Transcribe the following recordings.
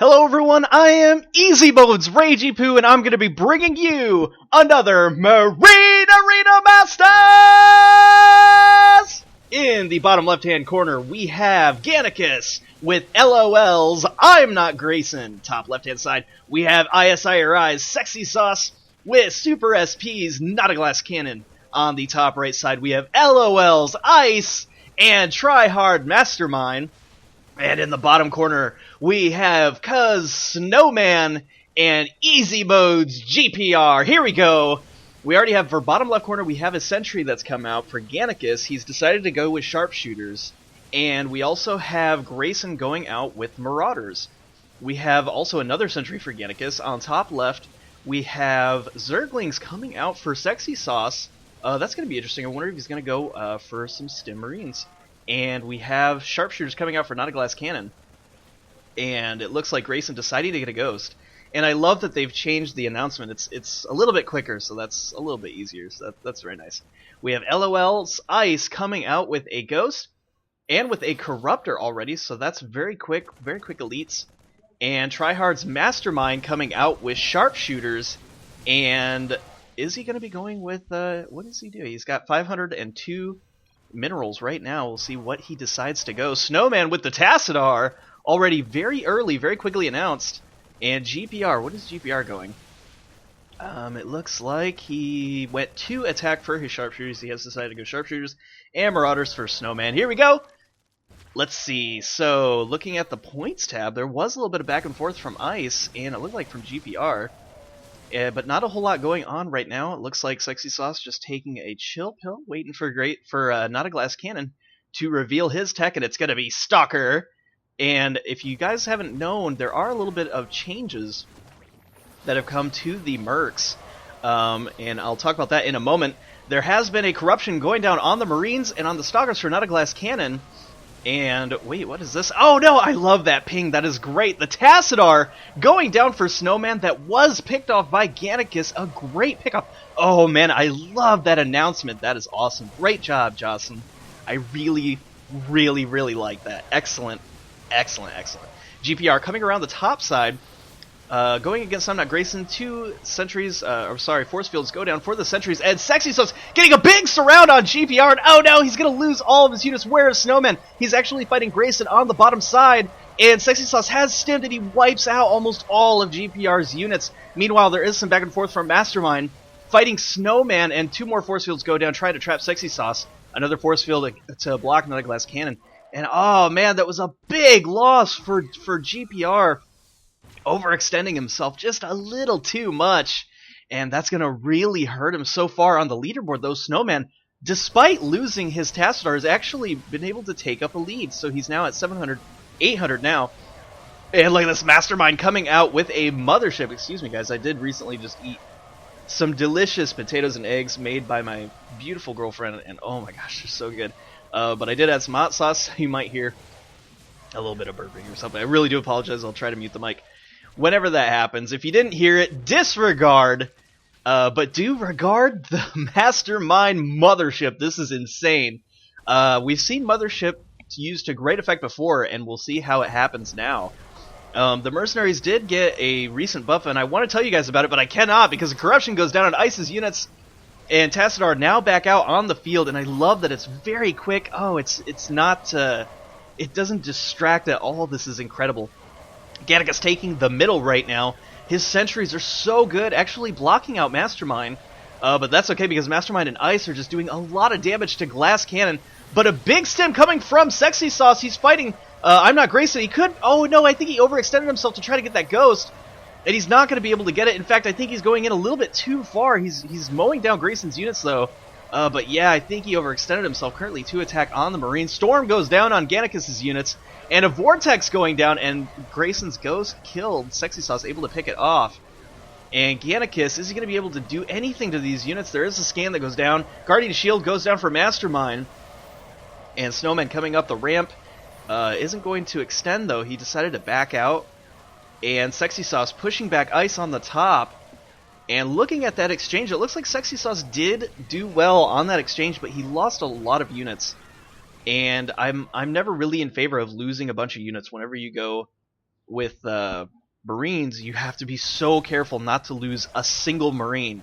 Hello everyone, I am EZmode's Ragey Poo, and I'm going to be bringing you another Marine Arena Masters! In the bottom left-hand corner, we have Gannicus with LOL's ImNotGrayson. Top left-hand side, we have IsIrI's SeexySauce with SuprSP's NotAGlassCannon. On the top right side, we have LOL's Ice and TryHrd MasterMind. And in the bottom corner, we have Snowman and EZmode's GPR. Here we go. We already have, for bottom left corner, we have a sentry that's come out. For Gannicus, he's decided to go with sharpshooters. And we also have Grayson going out with marauders. We have also another sentry for Gannicus. On top left, we have Zerglings coming out for SeexySauce. That's going to be interesting. I wonder if he's going to go for some Stim Marines. And we have sharpshooters coming out for NotAGlassCannon. And it looks like Grayson decided to get a ghost. And I love that they've changed the announcement. It's a little bit quicker, so that's a little bit easier. So that's very nice. We have LOL's Ice coming out with a ghost and with a corruptor already, so that's very quick elites. And TryHrd's MasterMind coming out with sharpshooters. And is he going to be going with what does he do? He's got 502 minerals right now. We'll see what he decides to go. Snowman with the TryHrd already very early, very quickly announced. And GPR, what is GPR going? It looks like he went to attack for his sharpshooters. He has decided to go sharpshooters and marauders for Snowman. Here we go. Let's see. So looking at the points tab, there was a little bit of back and forth from Ice, and it looked like from GPR. But not a whole lot going on right now. It looks like SeexySauce just taking a chill pill, waiting for NotAGlassCannon to reveal his tech, and it's going to be Stalker. And if you guys haven't known, there are a little bit of changes that have come to the Mercs, and I'll talk about that in a moment. There has been a corruption going down on the Marines and on the Stalkers for NotAGlassCannon. And, wait, what is this? Oh, no, I love that ping. That is great. The TryHrd going down for Snowman. That was picked off by Gannicus. A great pickup. Oh, man, I love that announcement. That is awesome. Great job, Jocelyn. I really, really, really like that. Excellent. Excellent, excellent. GPR coming around the top side. Going against ImNotGrayson, two sentries, force fields go down for the sentries, and SeexySauce getting a big surround on GPR, and oh no, he's going to lose all of his units. Where is Snowman? He's actually fighting Grayson on the bottom side, and SeexySauce has stimmed, and he wipes out almost all of GPR's units. Meanwhile, there is some back and forth from MasterMind, fighting Snowman, and two more force fields go down, trying to trap SeexySauce. Another force field to block NotAGlassCannon, and oh man, that was a big loss for GPR. Overextending himself just a little too much, and that's going to really hurt him. So far on the leaderboard, though, Snowman, despite losing his TryHrd, has actually been able to take up a lead, so he's now at 700, 800 now. And look at this MasterMind coming out with a mothership. Excuse me, guys, I did recently just eat some delicious potatoes and eggs made by my beautiful girlfriend, and oh my gosh, they're so good. But I did add some hot sauce, so you might hear a little bit of burping or something. I really do apologize. I'll try to mute the mic whenever that happens. If you didn't hear it, disregard, but do regard the MasterMind mothership. This is insane. We've seen mothership used to great effect before, and we'll see how it happens now. The mercenaries did get a recent buff, and I want to tell you guys about it, but I cannot because the corruption goes down on Ice's units, and TryHrd now back out on the field, and I love that it's very quick. Oh, it's not, it doesn't distract at all. This is incredible. Gannicus taking the middle right now. His sentries are so good, actually blocking out MasterMind. But that's okay because MasterMind and Ice are just doing a lot of damage to GlassCannon. But a big stim coming from SeexySauce. He's fighting ImNotGrayson. He could... Oh, no, I think he overextended himself to try to get that ghost. And he's not going to be able to get it. In fact, I think he's going in a little bit too far. He's mowing down Grayson's units, though. But yeah, I think he overextended himself. Currently 2 attack on the Marine. Storm goes down on Gannicus' units. And a Vortex going down, and Grayson's ghost killed. SeexySauce able to pick it off. And Gannicus, is he going to be able to do anything to these units? There is a scan that goes down. Guardian Shield goes down for MasterMind. And Snowman coming up the ramp isn't going to extend, though. He decided to back out. And SeexySauce pushing back Ice on the top. And looking at that exchange, it looks like SeexySauce did do well on that exchange, but he lost a lot of units. And I'm never really in favor of losing a bunch of units whenever you go with Marines, you have to be so careful not to lose a single Marine.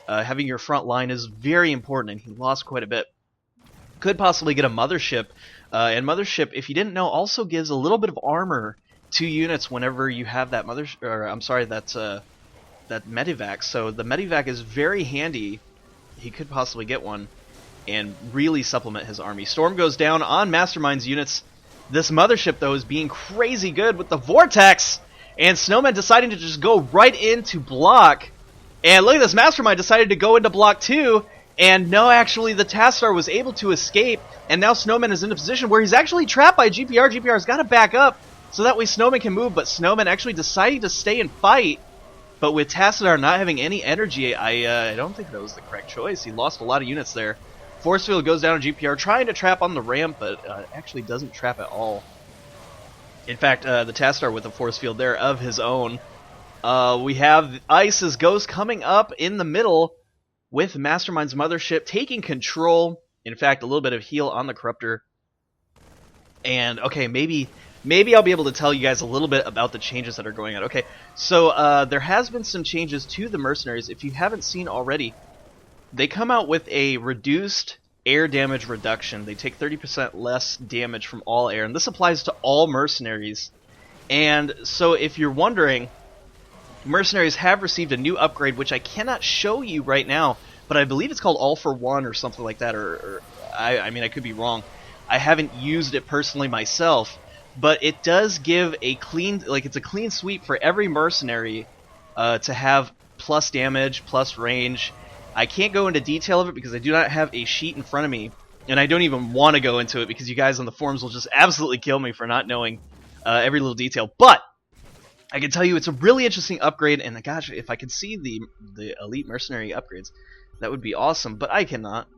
Having your front line is very important, and he lost quite a bit. Could possibly get a Mothership, and Mothership, if you didn't know, also gives a little bit of armor to units whenever you have that that Medivac. So the Medivac is very handy. He could possibly get one and really supplement his army. Storm goes down on MasterMind's units. This Mothership, though, is being crazy good with the Vortex, and Snowman deciding to just go right into block. And look at this, MasterMind decided to go into block too, and no, actually, the Tastar was able to escape, and now Snowman is in a position where he's actually trapped by GPR. GPR's got to back up, so that way Snowman can move, but Snowman actually deciding to stay and fight. But with Tassadar not having any energy, I don't think that was the correct choice. He lost a lot of units there. Force Field goes down to GPR, trying to trap on the ramp, but actually doesn't trap at all. In fact, the Tassadar with a Force Field there of his own. We have Ice's Ghost coming up in the middle with MasterMind's Mothership taking control. In fact, a little bit of heal on the Corruptor. And, okay, maybe I'll be able to tell you guys a little bit about the changes that are going on. Okay, so there has been some changes to the Mercenaries. If you haven't seen already, they come out with a reduced air damage reduction. They take 30% less damage from all air, and this applies to all Mercenaries. And so if you're wondering, Mercenaries have received a new upgrade, which I cannot show you right now, but I believe it's called All for One or something like that, or I mean, I could be wrong. I haven't used it personally myself, but it does give a clean, it's a clean sweep for every Mercenary to have plus damage, plus range. I can't go into detail of it because I do not have a sheet in front of me, and I don't even want to go into it because you guys on the forums will just absolutely kill me for not knowing every little detail. But I can tell you it's a really interesting upgrade, and gosh, if I could see the Elite Mercenary upgrades, that would be awesome, but I cannot.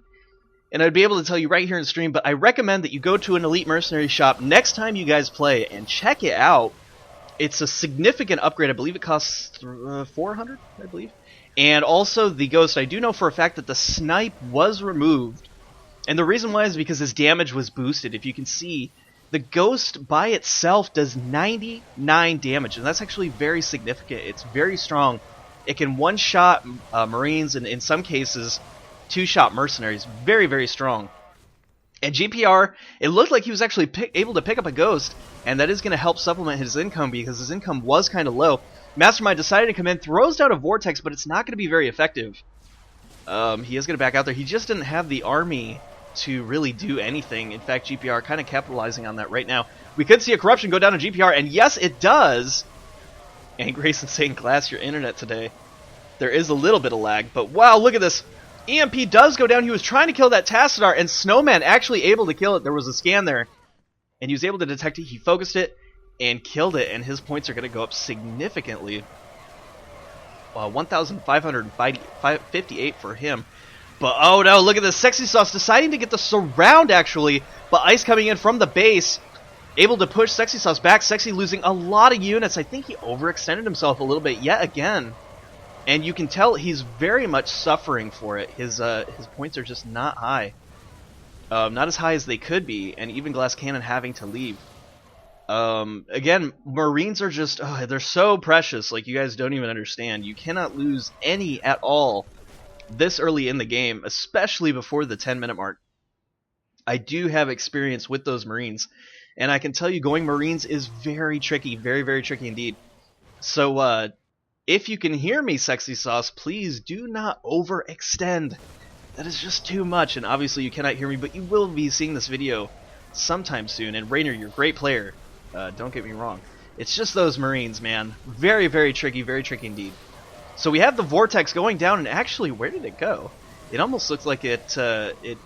And I'd be able to tell you right here in stream, but I recommend that you go to an Elite Mercenary shop next time you guys play and check it out. It's a significant upgrade. I believe it costs 400, I believe. And also the Ghost, I do know for a fact that the Snipe was removed. And the reason why is because his damage was boosted. If you can see, the Ghost by itself does 99 damage, and that's actually very significant. It's very strong. It can one-shot Marines, and in some cases, two-shot Mercenaries. Very, very strong. And GPR, it looked like he was actually able to pick up a Ghost, and that is going to help supplement his income because his income was kind of low. MasterMind decided to come in, throws down a Vortex, but it's not going to be very effective. He is going to back out there. He just didn't have the army to really do anything. In fact, GPR kind of capitalizing on that right now. We could see a Corruption go down to GPR, and yes, it does. And Grayson saying, "Glass your internet today." There is a little bit of lag, but wow, look at this. EMP does go down. He was trying to kill that Tassadar, and Snowman actually able to kill it. There was a scan there, and he was able to detect it. He focused it and killed it, and his points are going to go up significantly. 1,558 for him. But oh no, look at this. SeexySauce deciding to get the surround actually, but Ice coming in from the base, able to push SeexySauce back. Sexy losing a lot of units. I think he overextended himself a little bit yet again. And you can tell he's very much suffering for it. His points are just not high. Not as high as they could be, and even EZmode having to leave. Again, Marines are just, they're so precious, like you guys don't even understand. You cannot lose any at all this early in the game, especially before the 10-minute mark. I do have experience with those Marines, and I can tell you going Marines is very tricky, very, very tricky indeed. So, if you can hear me, SeexySauce, please do not overextend. That is just too much, and obviously you cannot hear me, but you will be seeing this video sometime soon, and Rainer, you're a great player. Don't get me wrong. It's just those Marines, man. Very, very tricky indeed. So we have the Vortex going down, and actually, where did it go? It almost looks like it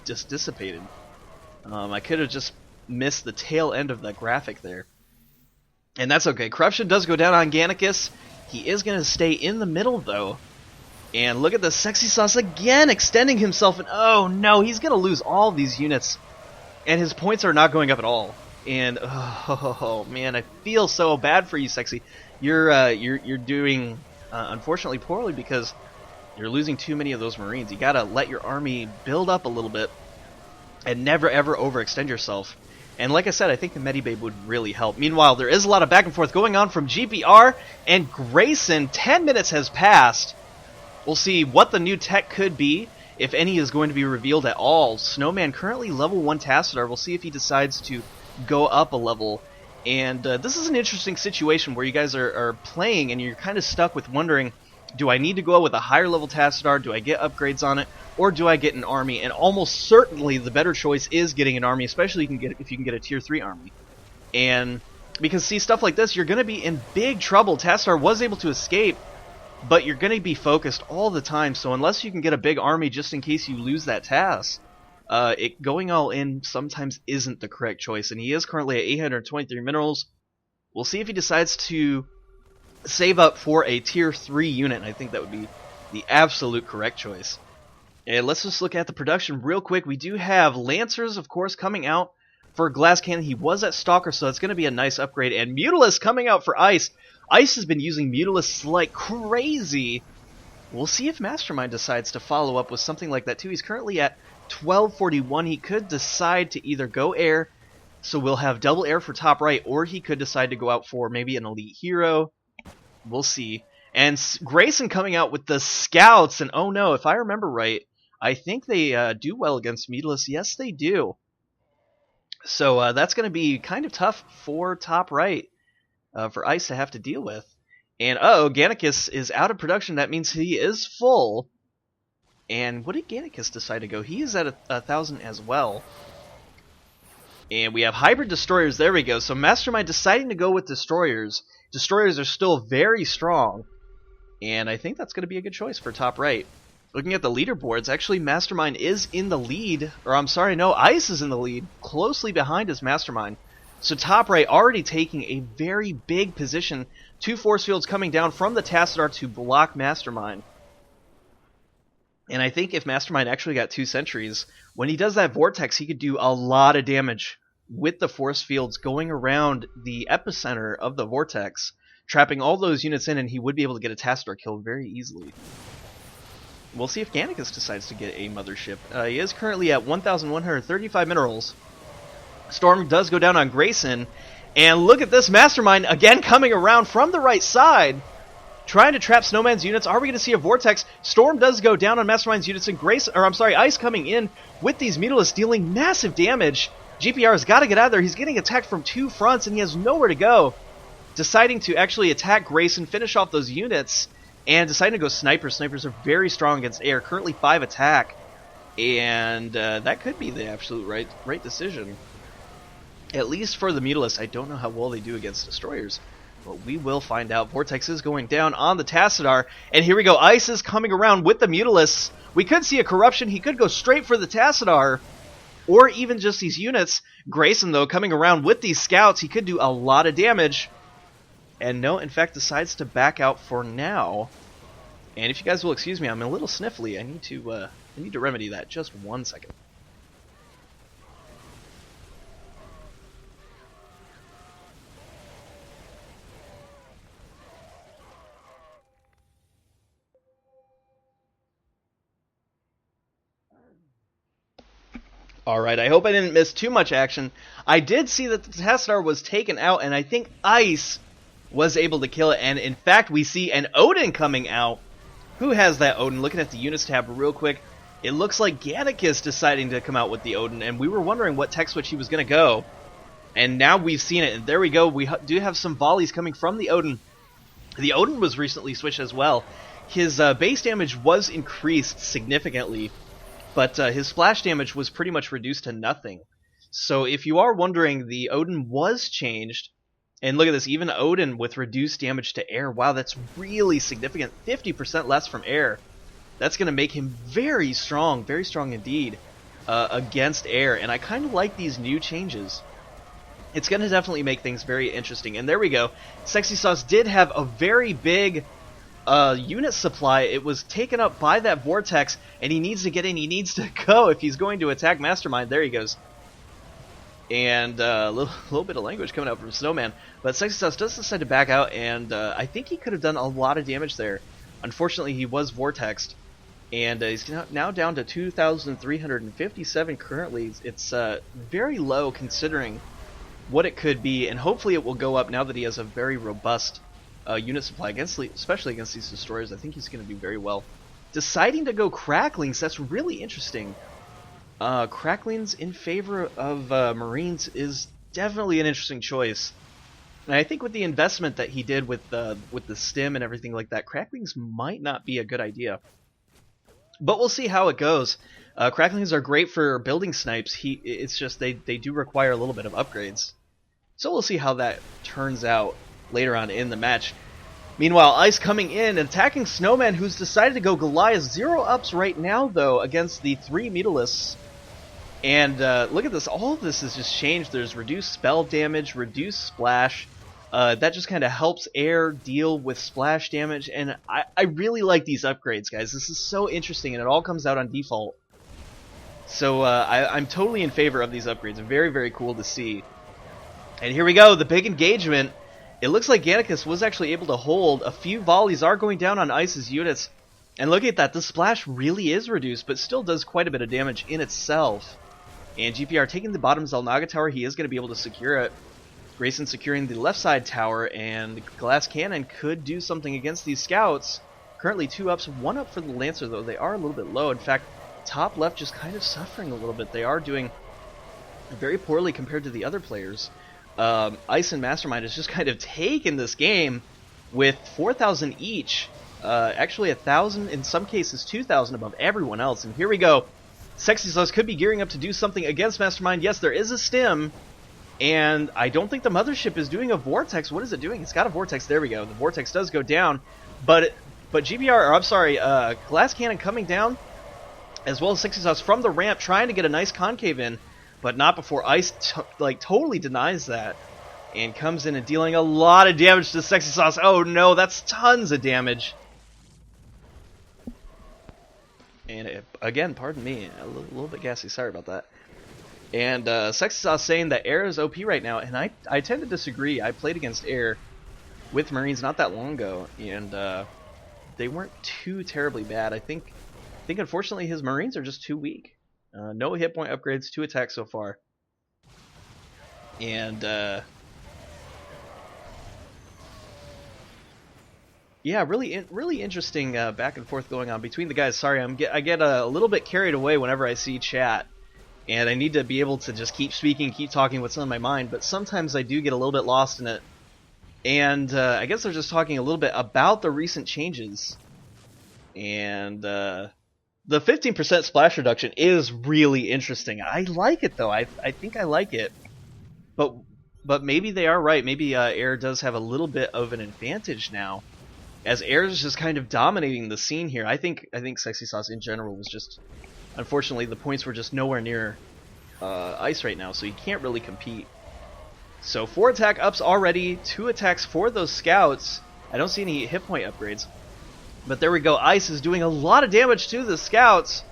just dissipated. I could have just missed the tail end of that graphic there. And that's okay. Corruption does go down on Gannicus. He is going to stay in the middle, though. And look at the SeexySauce again, extending himself, and oh no, he's going to lose all of these units. And his points are not going up at all. And oh man, I feel so bad for you, Sexy. You're doing unfortunately poorly because you're losing too many of those Marines. You gotta let your army build up a little bit and never ever overextend yourself. And like I said, I think the Medibabe would really help. Meanwhile, there is a lot of back and forth going on from GPR and Grayson. 10 minutes has passed. We'll see what the new tech could be, if any is going to be revealed at all. Snowman currently level 1 Tassadar. We'll see if he decides to go up a level. And this is an interesting situation where you guys are playing and you're kind of stuck with wondering, do I need to go with a higher level Tassadar? Do I get upgrades on it? Or do I get an army? And almost certainly the better choice is getting an army, especially if you can get a tier 3 army. And because see, stuff like this, you're going to be in big trouble. Tassadar was able to escape, but you're going to be focused all the time. So unless you can get a big army just in case you lose that task, going all in sometimes isn't the correct choice. And he is currently at 823 minerals. We'll see if he decides to save up for a tier 3 unit. And I think that would be the absolute correct choice. And let's just look at the production real quick. We do have Lancers, of course, coming out for Glass Cannon. He was at Stalker, so it's going to be a nice upgrade. And Mutalisk coming out for Ice. Ice has been using Mutalisks like crazy. We'll see if MasterMind decides to follow up with something like that too. He's currently at 1241. He could decide to either go air, so we'll have double air for top right, or he could decide to go out for maybe an elite hero. We'll see. And Grayson coming out with the Scouts, and oh no, if I remember right, I think they do well against Mutalisks. Yes, they do. So that's going to be kind of tough for top right for Ice to have to deal with. And Gannicus is out of production. That means he is full. And what did Gannicus decide to go? He is at 1,000 as well. And we have Hybrid Destroyers. There we go. So MasterMind deciding to go with Destroyers. Destroyers are still very strong. And I think that's going to be a good choice for top right. Looking at the leaderboards, actually MasterMind is in the lead. Or I'm sorry, no, Ice is in the lead. Closely behind is MasterMind. So top right already taking a very big position. 2 force fields coming down from the Tassadar to block MasterMind. And I think if MasterMind actually got 2 sentries, when he does that Vortex, he could do a lot of damage with the force fields going around the epicenter of the Vortex, trapping all those units in, and he would be able to get a Tassadar kill very easily. We'll see if Gannicus decides to get a mothership. He is currently at 1,135 minerals. Storm does go down on Grayson, and look at this, MasterMind again coming around from the right side, trying to trap Snowman's units. Are we going to see a Vortex? Storm does go down on MasterMind's units, and Ice coming in with these Mutalisks dealing massive damage. GPR has got to get out of there. He's getting attacked from 2 fronts, and he has nowhere to go. Deciding to actually attack Grayson, finish off those units, and deciding to go Sniper. Snipers are very strong against air, currently 5 attack, and that could be the absolute right decision. At least for the Mutalisks. I don't know how well they do against Destroyers, but we will find out. Vortex is going down on the Tassadar, and here we go. Ice is coming around with the Mutalisks. We could see a Corruption. He could go straight for the Tassadar, or even just these units. Grayson, though, coming around with these Scouts. He could do a lot of damage. And no, in fact, decides to back out for now. And if you guys will excuse me, I'm a little sniffly. I need to remedy that. Just 1 second. Alright, I hope I didn't miss too much action. I did see that the Tassadar was taken out, and I think Ice was able to kill it. And in fact, we see an Odin coming out. Who has that Odin? Looking at the units tab real quick, it looks like Gannicus deciding to come out with the Odin, and we were wondering what tech switch he was going to go. And now we've seen it, and there we go. We do have some volleys coming from the Odin. The Odin was recently switched as well. His base damage was increased significantly, but his splash damage was pretty much reduced to nothing. So if you are wondering, the Odin was changed. And look at this, even Odin with reduced damage to air. Wow, that's really significant. 50% less from air. That's going to make him very strong indeed, against air. And I kind of like these new changes. It's going to definitely make things very interesting. And there we go. SeexySauce did have a very big unit supply. It was taken up by that Vortex, and he needs to get in. He needs to go if he's going to attack MasterMind. There he goes. And a little bit of language coming out from Snowman. But SeexySauce does decide to back out, and I think he could have done a lot of damage there. Unfortunately, he was Vortexed. And he's now down to 2,357 currently. It's very low considering what it could be, and hopefully it will go up now that he has a very robust unit supply, especially against these destroyers. I think he's going to do very well. Deciding to go Cracklings, that's really interesting. Cracklings in favor of Marines is definitely an interesting choice. And I think with the investment that he did with the stim and everything like that, Cracklings might not be a good idea. But we'll see how it goes. Cracklings are great for building snipes. It's just they do require a little bit of upgrades. So we'll see how that turns out later on in the match. Meanwhile, Ice coming in and attacking Snowman, who's decided to go Goliath. 0-ups right now, though, against the 3 Mutalisks. And look at this. All of this has just changed. There's reduced spell damage, reduced splash. That just kind of helps air deal with splash damage. And I really like these upgrades, guys. This is so interesting, and it all comes out on default. So I'm totally in favor of these upgrades. Very, very cool to see. And here we go, the big engagement. It looks like Gannicus was actually able to hold. A few volleys are going down on Ice's units. And look at that, the splash really is reduced, but still does quite a bit of damage in itself. And GPR taking the bottom Xel'Naga tower, he is going to be able to secure it. Grayson securing the left side tower, and the Glass Cannon could do something against these scouts. Currently 2-ups, 1-up for the Lancer, though they are a little bit low. In fact, top left just kind of suffering a little bit. They are doing very poorly compared to the other players. Ice and MasterMind has just kind of taken this game with 4,000 each. Actually 1,000, in some cases 2,000 above everyone else. And here we go. SeexySauce could be gearing up to do something against MasterMind. Yes, there is a stim. And I don't think the Mothership is doing a Vortex. What is it doing? It's got a Vortex. There we go. The Vortex does go down. But GPR, or I'm sorry, Glass Cannon coming down, as well as SeexySauce from the ramp, trying to get a nice concave in. But not before Ice totally denies that. And comes in and dealing a lot of damage to SeexySauce. Oh no, that's tons of damage. And again, pardon me, a little bit gassy, sorry about that. And SeexySauce saying that air is OP right now, and I tend to disagree. I played against air with Marines not that long ago, and they weren't too terribly bad. I think unfortunately his Marines are just too weak. No hit point upgrades, 2 attacks so far. And yeah, really interesting back and forth going on between the guys. Sorry, I get a little bit carried away whenever I see chat, and I need to be able to just keep speaking, keep talking what's on my mind. But sometimes I do get a little bit lost in it. And I guess they're just talking a little bit about the recent changes. And the 15% splash reduction is really interesting. I like it, though. I think I like it. But maybe they are right. Maybe air does have a little bit of an advantage now, as air is just kind of dominating the scene here. I think SeexySauce in general was just, unfortunately, the points were just nowhere near Ice right now, so he can't really compete. So 4 attack ups already, 2 attacks for those scouts. I don't see any hit point upgrades. But there we go, Ice is doing a lot of damage to the scouts.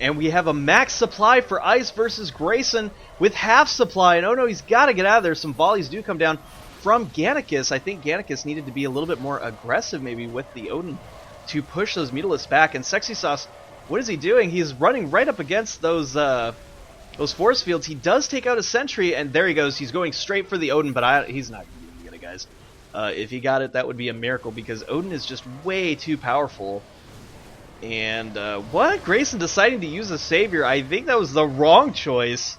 And we have a max supply for Ice versus Grayson with half supply. And oh no, he's got to get out of there. Some volleys do come down from Gannicus. I think Gannicus needed to be a little bit more aggressive maybe with the Odin to push those Mutalisks back. And SeexySauce, what is he doing? He's running right up against those force fields. He does take out a sentry, and there he goes. He's going straight for the Odin, but he's not going to get it, guys. If he got it, that would be a miracle, because Odin is just way too powerful. And what? Grayson deciding to use a Savior. I think that was the wrong choice.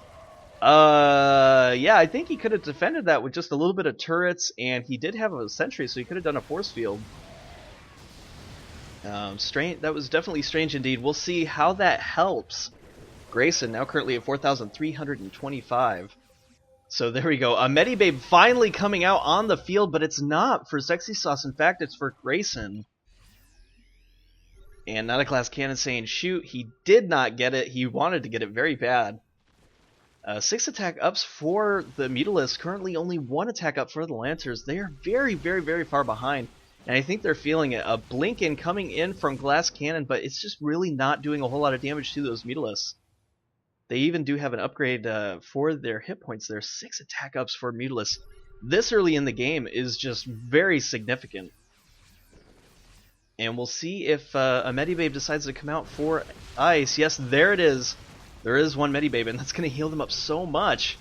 Yeah, I think he could have defended that with just a little bit of turrets, and he did have a sentry, so he could have done a force field. Strange. That was definitely strange indeed. We'll see how that helps Grayson, now currently at 4,325. So there we go. A Medibabe finally coming out on the field, but it's not for SeexySauce. In fact, it's for Grayson. And NotAGlassCannon saying, shoot, he did not get it. He wanted to get it very bad. 6 attack ups for the Mutalisks. Currently only 1 attack up for the Lancers. They are very, very, very far behind. And I think they're feeling it. A Blink-In coming in from Glass Cannon, but it's just really not doing a whole lot of damage to those Mutalisks. They even do have an upgrade for their hit points. There are 6 attack ups for Mutalisks. This early in the game is just very significant. And we'll see if a Medibabe decides to come out for Ice. Yes, there it is. There is one Medibabe, and that's going to heal them up so much.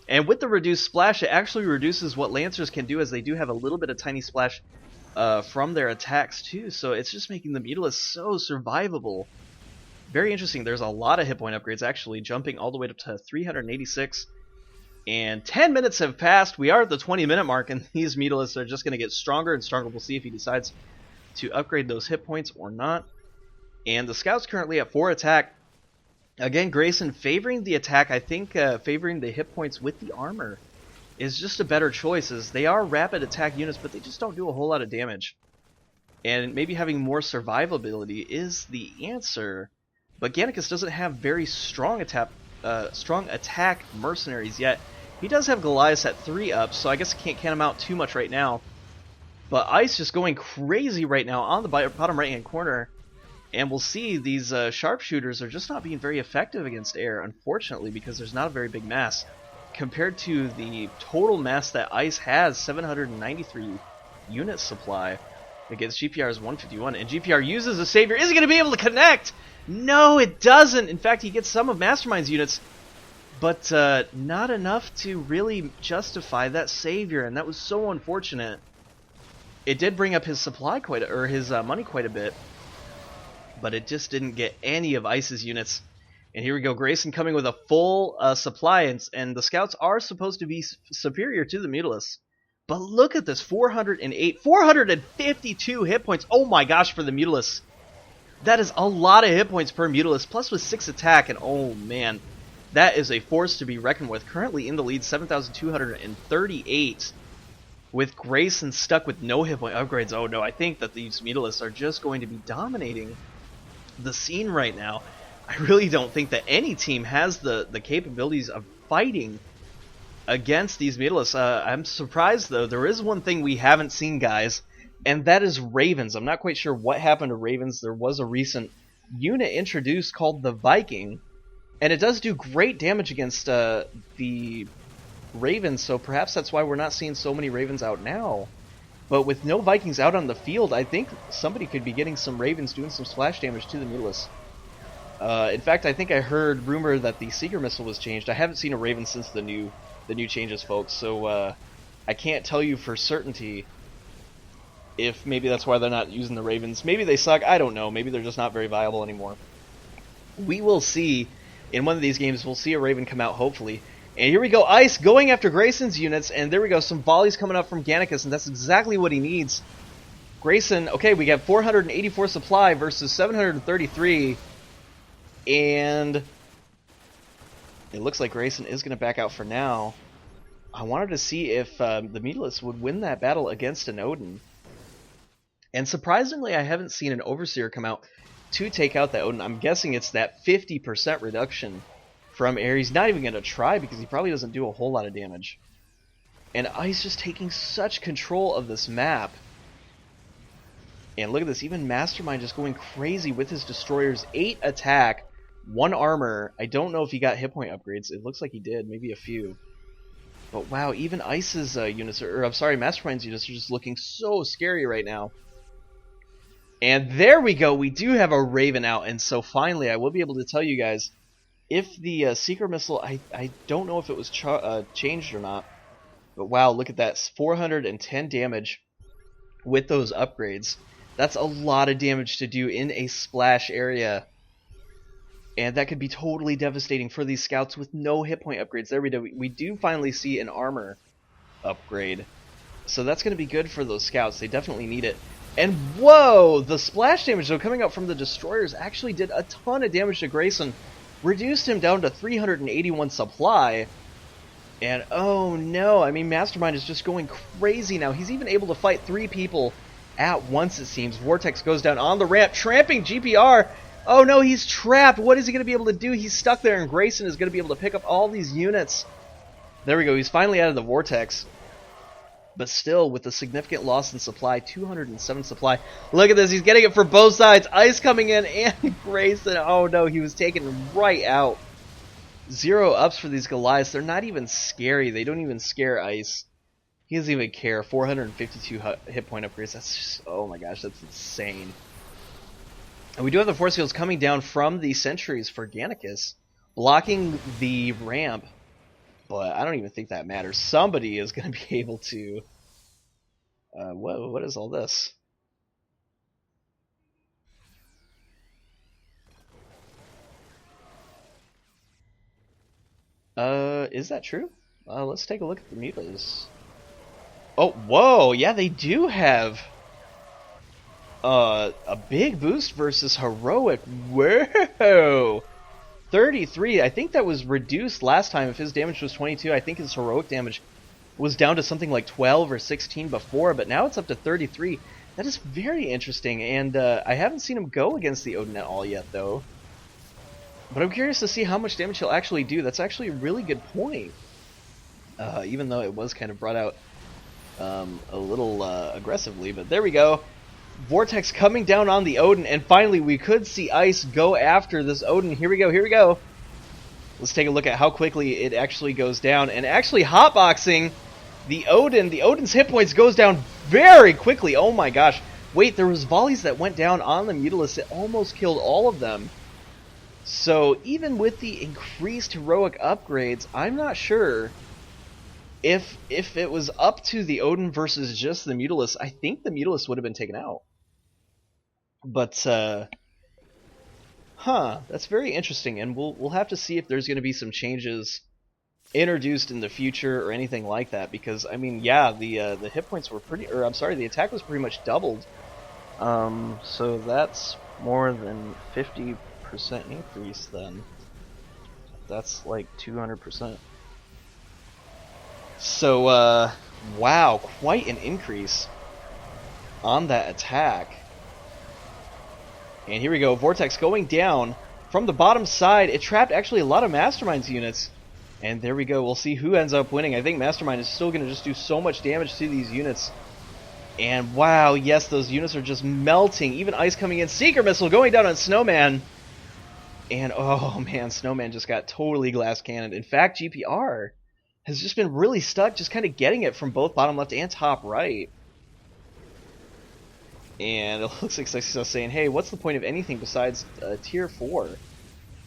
And with the reduced splash, it actually reduces what Lancers can do, as they do have a little bit of tiny splash from their attacks too. So it's just making the Mutalisk so survivable. Very interesting. There's a lot of hit point upgrades actually, jumping all the way up to 386. And 10 minutes have passed. We are at the 20-minute mark, and these Mutalisks are just going to get stronger and stronger. We'll see if he decides to upgrade those hit points or not. And the Scout's currently at 4 attack. Again, Grayson favoring the attack. I think favoring the hit points with the armor is just a better choice, as they are rapid attack units, but they just don't do a whole lot of damage. And maybe having more survivability is the answer. But Gannicus doesn't have very strong attack mercenaries yet. He does have Goliath at 3 up, so I guess I can't count him out too much right now. But Ice just going crazy right now on the bottom right-hand corner. And we'll see these sharpshooters are just not being very effective against air, unfortunately, because there's not a very big mass. Compared to the total mass that Ice has, 793 unit supply against GPR's 151. And GPR uses a Savior. Is he going to be able to connect? No, it doesn't. In fact, he gets some of MasterMind's units, but not enough to really justify that Savior, and that was so unfortunate. It did bring up his supply his money quite a bit, but it just didn't get any of Ice's units. And here we go, Grayson coming with a full supply, and the Scouts are supposed to be superior to the Mutalisks. But look at this, 408, 452 hit points. Oh my gosh, for the Mutalisks. That is a lot of hit points per Mutalisk, plus with 6 attack, and oh man, that is a force to be reckoned with. Currently in the lead, 7,238, with Grayson stuck with no hit point upgrades. Oh no, I think that these Mutalisks are just going to be dominating the scene right now. I really don't think that any team has the capabilities of fighting against these Mutalisks. I'm surprised, though. There is one thing we haven't seen, guys, and that is Ravens. I'm not quite sure what happened to Ravens. There was a recent unit introduced called the Viking, and it does do great damage against the Ravens, so perhaps that's why we're not seeing so many Ravens out now. But with no Vikings out on the field, I think somebody could be getting some Ravens doing some splash damage to the Mutalisks. In fact, I think I heard rumor that the Seeker Missile was changed. I haven't seen a Raven since the new changes, folks, so I can't tell you for certainty if maybe that's why they're not using the Ravens. Maybe they suck, I don't know. Maybe they're just not very viable anymore. We will see. In one of these games, we'll see a Raven come out, hopefully. And here we go, Ice going after Grayson's units, and there we go, some volleys coming up from Gannicus, and that's exactly what he needs. Grayson, okay, we got 484 supply versus 733, and it looks like Grayson is going to back out for now. I wanted to see if the Mutalisks would win that battle against an Odin. And surprisingly, I haven't seen an Overseer come out to take out that Odin. I'm guessing it's that 50% reduction from air. He's not even going to try because he probably doesn't do a whole lot of damage. And Ice just taking such control of this map. And look at this, even MasterMind just going crazy with his destroyers. 8 attack, 1 armor. I don't know if he got hit point upgrades. It looks like he did, maybe a few. But wow, even Ice's units, I'm sorry, MasterMind's units are just looking so scary right now. And there we go, we do have a Raven out, and so finally I will be able to tell you guys if the Seeker Missile, I don't know if it was changed or not, but wow, look at that, 410 damage with those upgrades. That's a lot of damage to do in a splash area, and that could be totally devastating for these Scouts with no hit point upgrades. There we do finally see an armor upgrade, so that's going to be good for those Scouts. They definitely need it. And whoa, the splash damage though coming out from the destroyers actually did a ton of damage to Grayson. Reduced him down to 381 supply. And oh no, I mean, MasterMind is just going crazy now. He's even able to fight 3 people at once, it seems. Vortex goes down on the ramp, tramping GPR. Oh no, he's trapped. What is he going to be able to do? He's stuck there, and Grayson is going to be able to pick up all these units. There we go, he's finally out of the Vortex. But still, with a significant loss in supply, 207 supply. Look at this, he's getting it for both sides. Ice coming in, and Grayson, oh no, he was taken right out. 0 ups for these Goliaths. They're not even scary. They don't even scare Ice. He doesn't even care. 452 hit point upgrades. That's just, oh my gosh, that's insane. And we do have the force fields coming down from the sentries for Gannicus, blocking the ramp. But I don't even think that matters. Somebody is going to be able to... whoa, what is all this? Is that true? Let's take a look at the mutas. Oh, whoa, yeah, they do have a big boost versus Heroic. Whoa! 33, I think that was reduced last time. If his damage was 22, I think his Heroic damage was down to something like 12 or 16 before, but now it's up to 33. That is very interesting, and I haven't seen him go against the Odin at all yet, though. But I'm curious to see how much damage he'll actually do. That's actually a really good point. Even though it was kind of brought out a little aggressively, but there we go. Vortex coming down on the Odin, and finally we could see Ice go after this Odin. Here we go, here we go. Let's take a look at how quickly it actually goes down, and actually hotboxing the Odin. The Odin's hit points goes down very quickly. Oh my gosh. Wait, there was volleys that went down on the Mutalisk. It almost killed all of them. So even with the increased heroic upgrades, I'm not sure if it was up to the Odin versus just the Mutalisk. I think the Mutalisk would have been taken out. But that's very interesting, and we'll have to see if there's going to be some changes introduced in the future or anything like that. Because I mean, yeah, the hit points were pretty, or I'm sorry, the attack was pretty much doubled. So that's more than 50% increase then. That's like 200%. So, wow, quite an increase on that attack. And here we go, Vortex going down from the bottom side. It trapped actually a lot of MasterMind's units. And there we go, we'll see who ends up winning. I think MasterMind is still going to just do so much damage to these units. And wow, yes, those units are just melting. Even Ice coming in. Seeker Missile going down on Snowman. And oh man, Snowman just got totally glass cannoned. In fact, GPR has just been really stuck, just kind of getting it from both bottom left and top right. And it looks like SeexySauce saying, hey, what's the point of anything besides tier 4?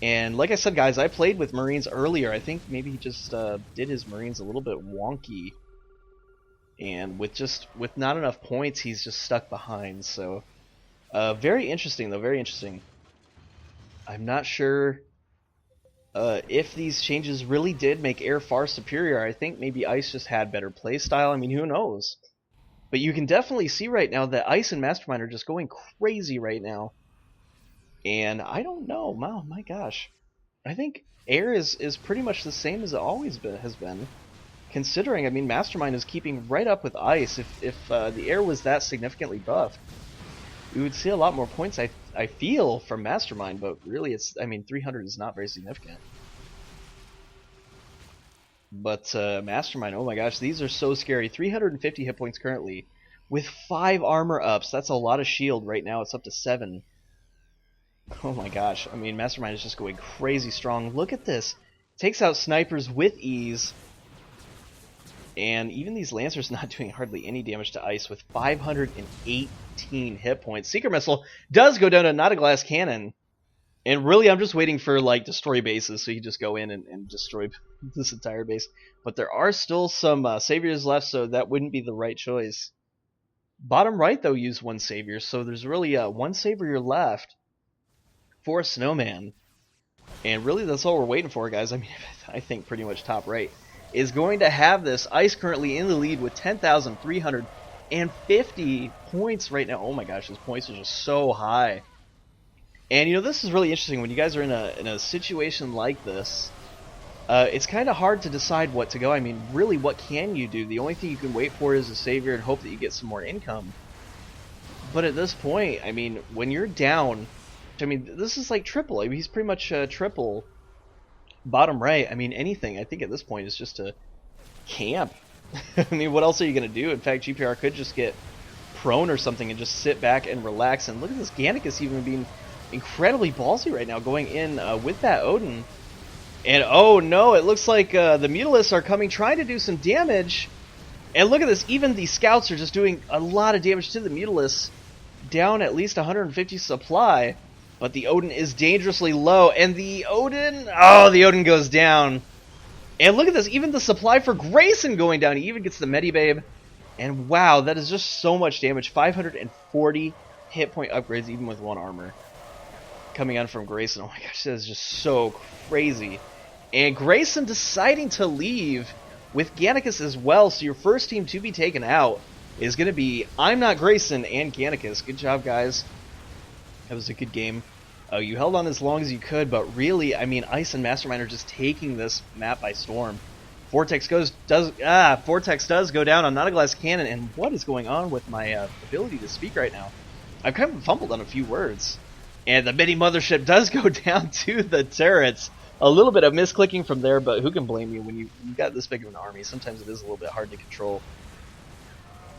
And like I said, guys, I played with Marines earlier. I think maybe he just did his Marines a little bit wonky. And with not enough points, he's just stuck behind. So, very interesting, though, very interesting. I'm not sure if these changes really did make Air far superior. I think maybe Ice just had better playstyle. I mean, who knows? But you can definitely see right now that Ice and MasterMind are just going crazy right now. And I don't know. Wow, my gosh. I think Air is pretty much the same as it always has been. Considering, I mean, MasterMind is keeping right up with Ice. If the Air was that significantly buffed, we would see a lot more points, I feel, from MasterMind. But really, I mean, 300 is not very significant. But MasterMind, oh my gosh, these are so scary. 350 hit points currently, with 5 armor ups. That's a lot of shield right now. It's up to 7. Oh my gosh, I mean, MasterMind is just going crazy strong. Look at this. Takes out snipers with ease. And even these Lancers not doing hardly any damage to Ice with 518 hit points. Seeker Missile does go down to NotAGlassCannon. And really, I'm just waiting for, like, destroy bases, so you just go in and destroy this entire base. But there are still some saviors left, so that wouldn't be the right choice. Bottom right, though, used 1 savior, so there's really 1 savior left for Snowman. And really, that's all we're waiting for, guys. I mean, I think pretty much top right is going to have this. Ice currently in the lead with 10,350 points right now. Oh my gosh, his points are just so high. And you know, this is really interesting when you guys are in a situation like this. It's kind of hard to decide what to go. I mean, really, what can you do? The only thing you can wait for is a savior and hope that you get some more income. But at this point, I mean, when you're down, I mean, this is like triple. I mean, he's pretty much triple bottom right. I mean, anything, I think at this point is just to camp. I mean, what else are you going to do? In fact, GPR could just get prone or something and just sit back and relax. And look at this Gannicus even being incredibly ballsy right now, going in with that Odin. And oh no, it looks like the Mutalisks are coming, trying to do some damage. And look at this, even the scouts are just doing a lot of damage to the Mutalisk, down at least 150 supply, but the Odin is dangerously low, and the Odin goes down. And look at this, even the supply for Grayson going down, he even gets the Medibabe, and wow, that is just so much damage, 540 hit point upgrades even with 1 armor coming on from Grayson. Oh my gosh, that is just so crazy. And Grayson deciding to leave with Gannicus as well, so your first team to be taken out is going to be ImNotGrayson and Gannicus. Good job, guys. That was a good game. You held on as long as you could, but really, I mean, Ice and MasterMind are just taking this map by storm. Vortex does go down on NotAGlassCannon, and what is going on with my ability to speak right now? I've kind of fumbled on a few words. And the mini mothership does go down to the turrets. A little bit of misclicking from there, but who can blame you when you got this big of an army? Sometimes it is a little bit hard to control.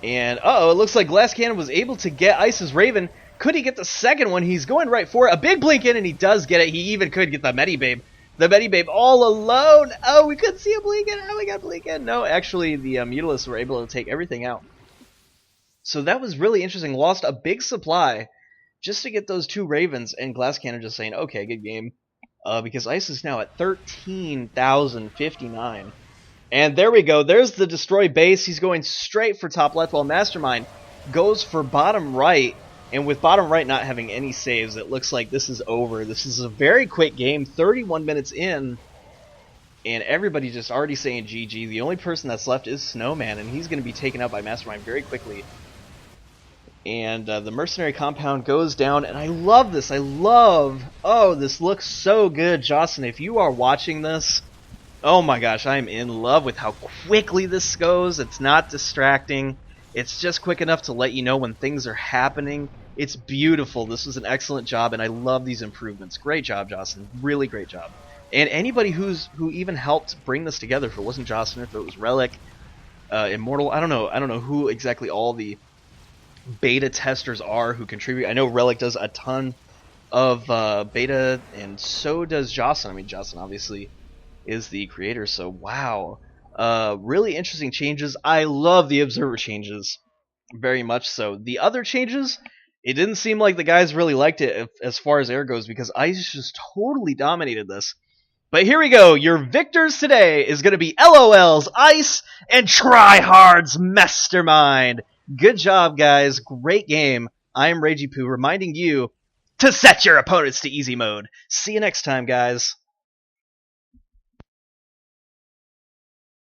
And, it looks like GlassCannon was able to get Ice's Raven. Could he get the second one? He's going right for it. A big blink in, and he does get it. He even could get the Medibabe. The Medibabe all alone. Oh, we couldn't see a blink in. Oh, we got blink in. No, actually, the Mutalisks were able to take everything out. So that was really interesting. Lost a big supply just to get those 2 Ravens, and GlassCannon just saying, okay, good game. Because Ice is now at 13,059. And there we go. There's the destroy base. He's going straight for top left, while MasterMind goes for bottom right. And with bottom right not having any saves, it looks like this is over. This is a very quick game, 31 minutes in. And everybody just already saying GG. The only person that's left is Snowman, and he's going to be taken out by MasterMind very quickly. And the mercenary compound goes down, and I love this. This looks so good, Jocelyn. If you are watching this, oh my gosh, I am in love with how quickly this goes. It's not distracting. It's just quick enough to let you know when things are happening. It's beautiful. This was an excellent job, and I love these improvements. Great job, Jocelyn. Really great job. And anybody who even helped bring this together, if it wasn't Jocelyn, if it was Relic, Immortal, I don't know who exactly all the beta testers are who contribute. I know Relic does a ton of beta, and so does Jocelyn. I mean, Jocelyn obviously is the creator, so wow. Really interesting changes. I love the observer changes very much so. The other changes, it didn't seem like the guys really liked it as far as air goes, because Ice just totally dominated this. But here we go. Your victors today is going to be LOL's Ice and TryHrd's MasterMind. Good job, guys. Great game. I am RagyPoo, reminding you to set your opponents to easy mode. See you next time, guys.